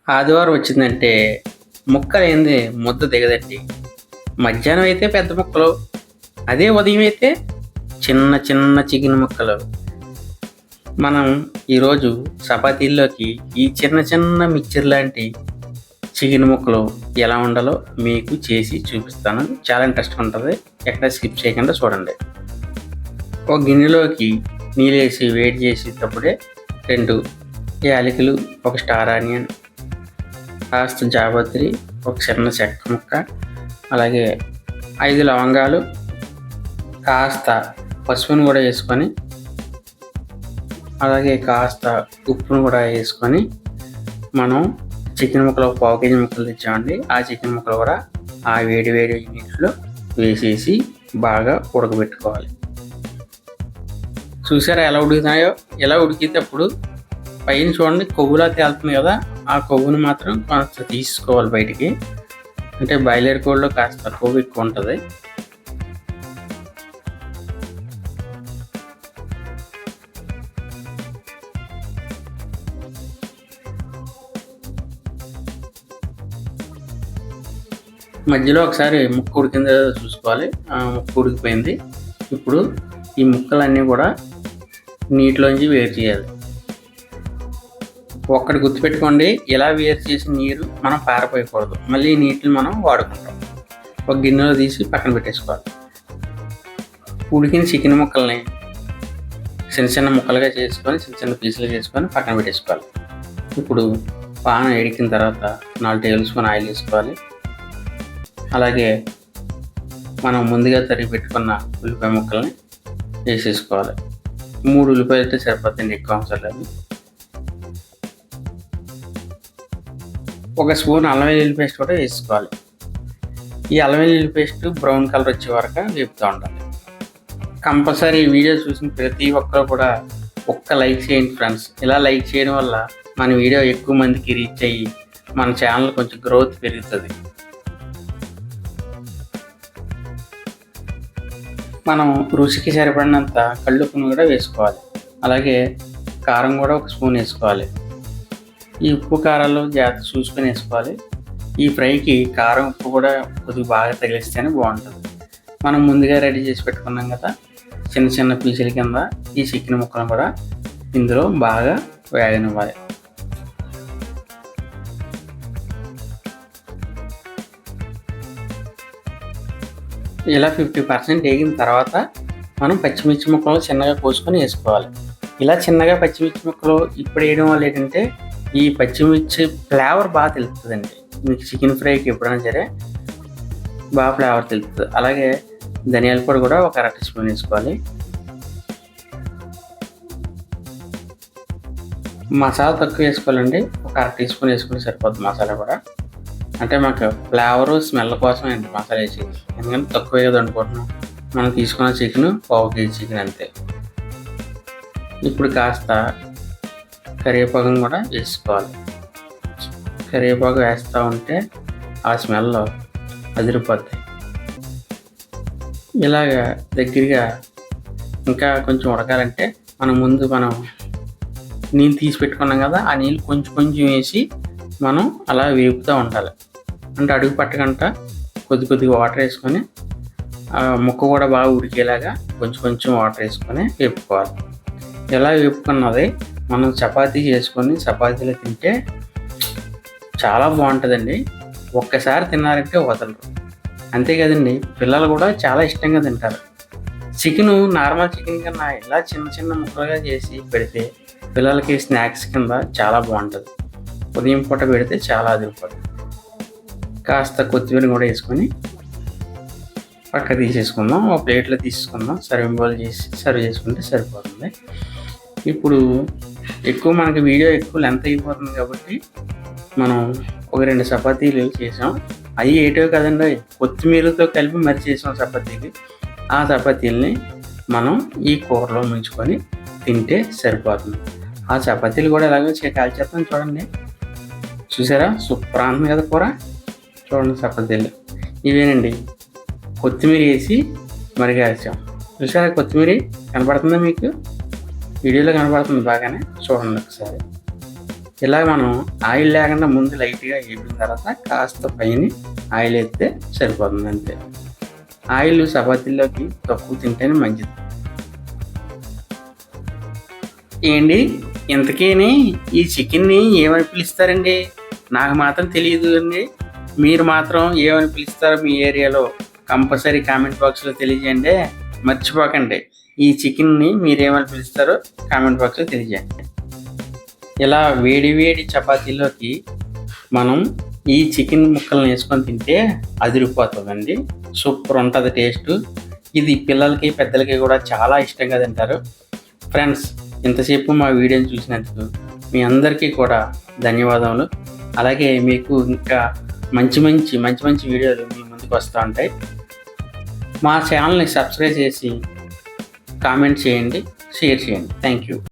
ఆదివారం వచ్చిందంటే ముక్కలేంది ముద్ద దిగదండి. మధ్యాహ్నం అయితే పెద్ద ముక్కలు, అదే ఉదయం అయితే చిన్న చిన్న చికెన్ ముక్కలు. మనం ఈరోజు చపాతీల్లోకి ఈ చిన్న చిన్న మిక్చర్ లాంటి చికెన్ ముక్కలు ఎలా ఉండాలో మీకు చేసి చూపిస్తాను. చాలా ఇంట్రెస్ట్గా ఉంటుంది. ఎక్కడ స్కిప్ చేయకుండా చూడండి. ఒక గిన్నెలోకి నీళ్ళు వేసి వేడి చేసేటప్పుడే 2 యాలకులు, 1 స్టార్ ఆనియన్, కాస్త జాపత్రి, ఒక చిన్న చెక్క ముక్క, అలాగే 5 లవంగాలు, కాస్త పసుపును కూడా వేసుకొని, అలాగే కాస్త ఉప్పును కూడా వేసుకొని మనం చికెన్ ముక్కలు 1/4 కేజీ ముక్కలు తెచ్చామండి. ఆ చికెన్ ముక్కలు కూడా ఆ వేడి వేడి నీటిలో వేసేసి బాగా ఉడకబెట్టుకోవాలి. చూసారా ఎలా ఉడుకుతున్నాయో? ఎలా ఉడికేటప్పుడు పైన చూడండి కొవ్వులా తేలుతుంది కదా, ఆ కొవ్వును మాత్రం కాస్త తీసుకోవాలి బయటికి. అంటే బాయిలర్ కోడిలో కాస్త కొవ్వు ఎక్కువ ఉంటుంది. మధ్యలో ఒకసారి ముక్క ఉడికిందో చూసుకోవాలి. ముక్క ఉడికిపోయింది. ఇప్పుడు ఈ ముక్కలన్నీ కూడా నీటిలోంచి వేరు చేయాలి. ఒక్కటి గుర్తుపెట్టుకోండి, ఇలా వేరు చేసిన నీరు మనం పారపోయకూడదు. మళ్ళీ ఈ నీటిని మనం వాడుకుంటాం. ఒక గిన్నెలో తీసి పక్కన పెట్టేసుకోవాలి. ఉడికిన చికెన్ ముక్కల్ని చిన్న చిన్న ముక్కలుగా చేసుకొని, చిన్న చిన్న పీసులు చేసుకొని పక్కన పెట్టేసుకోవాలి. ఇప్పుడు పాన్ ఎడికిన తర్వాత 4 టేబుల్ స్పూన్ ఆయిల్ వేసుకోవాలి. అలాగే మనం ముందుగా తరిగి పెట్టుకున్న ఉల్లిపాయ ముక్కల్ని వేసేసుకోవాలి. 3 ఉల్లిపాయలు అయితే సరిపోతుంది, ఎక్కువ అవసరం లేదు. 1 స్పూన్ అల్లం వెల్లుల్లి పేస్ట్ కూడా వేసుకోవాలి. ఈ అల్లం వెల్లుల్లి పేస్ట్ బ్రౌన్ కలర్ వచ్చే వరకు వేపుతూ ఉండాలి. కంపల్సరీ ఈ వీడియో చూసిన ప్రతి ఒక్కరు కూడా ఒక్క లైక్ చేయండి ఫ్రెండ్స్. ఇలా లైక్ చేయడం వల్ల మన వీడియో ఎక్కువ మందికి రీచ్ అయ్యి మన ఛానల్ కొంచెం గ్రోత్ పెరుగుతుంది. మనం రుచికి సరిపడినంత కళ్ళుప్పును కూడా వేసుకోవాలి. అలాగే కారం కూడా 1 స్పూన్ వేసుకోవాలి. ఈ ఉప్పు కారాలు జాగ్రత్త చూసుకొని వేసుకోవాలి. ఈ ఫ్రైకి కారం ఉప్పు కూడా కొద్దిగా బాగా తగిలిస్తేనే బాగుంటుంది. మనం ముందుగా రెడీ చేసి పెట్టుకున్నాం కదా చిన్న చిన్న పీసుల కింద ఈ చికెన్ ముక్కను కూడా ఇందులో బాగా వేగనివ్వాలి. ఇలా 50% వేగిన తర్వాత మనం పచ్చిమిర్చి ముక్కలు చిన్నగా కోసుకొని వేసుకోవాలి. ఇలా చిన్నగా పచ్చిమిర్చి ముక్కలు ఇప్పుడు వేయడం వల్ల ఏంటంటే ఈ పచ్చిమిర్చి ఫ్లేవర్ బాగా తెలుస్తుందండి. మీకు చికెన్ ఫ్రైకి ఎప్పుడైనా సరే బాగా ఫ్లేవర్ తెలుస్తుంది. అలాగే ధనియాల పొడి కూడా 1 అర టీ స్పూన్ వేసుకోవాలి. మసాలా తక్కువ వేసుకోవాలండి, 1 అర టీ స్పూన్ వేసుకుంటే సరిపోద్ది. మసాలా కూడా అంటే మాకు ఫ్లేవరు స్మెల్ కోసం అండి మసాలా వేసేది, ఎందుకంటే తక్కువ వేయదు అనుకుంటున్నాం. మనం తీసుకున్న చికెన్ 1/4 కేజీ చికెన్ అంతే. ఇప్పుడు కాస్త కరివేపాకును కూడా వేసుకోవాలి. కరివేపాకు వేస్తూ ఉంటే ఆ స్మెల్ అదిరిపోద్ది. ఇలాగా దగ్గరగా ఇంకా కొంచెం ఉడకాలంటే మనం నీళ్ళు తీసి పెట్టుకున్నాం కదా, ఆ నీళ్ళు కొంచెం కొంచెం వేసి మనం అలా వేపుతూ ఉండాలి. అంటే అడుగు పట్టకుండా కొద్దిగా వాటర్ వేసుకొని ముక్క కూడా బాగా ఉడికేలాగా కొంచెం కొంచెం వాటర్ వేసుకొని వేపుకోవాలి. ఇలా వేపుకున్నది మనం చపాతీ చేసుకొని చపాతీలో తింటే చాలా బాగుంటుందండి. ఒక్కసారి తిన్నారంటే వదలరు. అంతే కదండి, పిల్లలు కూడా చాలా ఇష్టంగా తింటారు. చికెను నార్మల్ చికెన్ కన్నా ఇలా చిన్న చిన్న ముక్కలుగా చేసి పెడితే పిల్లలకి స్నాక్స్ కింద చాలా బాగుంటుంది. ఉదయం పూట పెడితే చాలా అదిరిపోతుంది. కాస్త కొత్తిమీర కూడా వేసుకొని పక్క తీసేసుకుందాం. ఒక ప్లేట్లో తీసుకుందాం, సర్వింగ్ బౌల్ చేసి సర్వ్ చేసుకుంటే సరిపోతుంది. ఇప్పుడు మనకి వీడియో ఎక్కువ లెంత్ అయిపోతుంది కాబట్టి మనం ఒక 2 చపాతీలు చేసాం. అవి ఏటో కదండి, కొత్తిమీరతో కలిపి మరి చేసాం చపాతీలు. ఆ చపాతీలని మనం ఈ కూరలో ముంచుకొని తింటే సరిపోతుంది. ఆ చపాతీలు కూడా ఎలాగో కాల్చేస్తాం చూడండి. చూసారా, సూపర్ ఉంటుంది కదా కూర. చూడండి చపాతీలు ఇవేనండి, కొత్తిమీర వేసి మరి కాల్చాం. చూసారా కొత్తిమీర కనపడుతుందా మీకు? వీడియోలో కనపడుతుంది బాగానే, చూడండి ఒకసారి. ఇలా మనం ఆయిల్ లేకుండా ముందు లైట్గా వేపిన తర్వాత కాస్త పైన ఆయిల్ వేస్తే సరిపోతుంది అంతే. ఆయిల్ చపాతీల్లోకి తక్కువ తింటేనే మంచిది. ఏంటి ఇంతకీని ఈ చికెన్ని ఏమని పిలుస్తారండి? నాకు మాత్రం తెలియదు అండి. మీరు మాత్రం ఏమని పిలుస్తారో మీ ఏరియాలో కంపల్సరీ కామెంట్ బాక్స్లో తెలియజేయండి. మర్చిపోకండి, ఈ చికెన్ని మీరేమని పిలుస్తారో కామెంట్ బాక్స్లో తెలియజేయండి. ఇలా వేడి వేడి చపాతీలోకి మనం ఈ చికెన్ ముక్కలను వేసుకొని తింటే అదిరిపోతుందండి. సూపర్ ఉంటుంది టేస్ట్. ఇది పిల్లలకి పెద్దలకి కూడా చాలా ఇష్టంగా తింటారు. ఫ్రెండ్స్, ఇంతసేపు మా వీడియోని చూసినందుకు మీ అందరికీ కూడా ధన్యవాదములు. అలాగే మీకు ఇంకా మంచి మంచి వీడియోలు మీ ముందుకు వస్తూ ఉంటాయి. మా ఛానల్ని సబ్స్క్రైబ్ చేసి కామెంట్ చేయండి, షేర్ చేయండి. Thank you.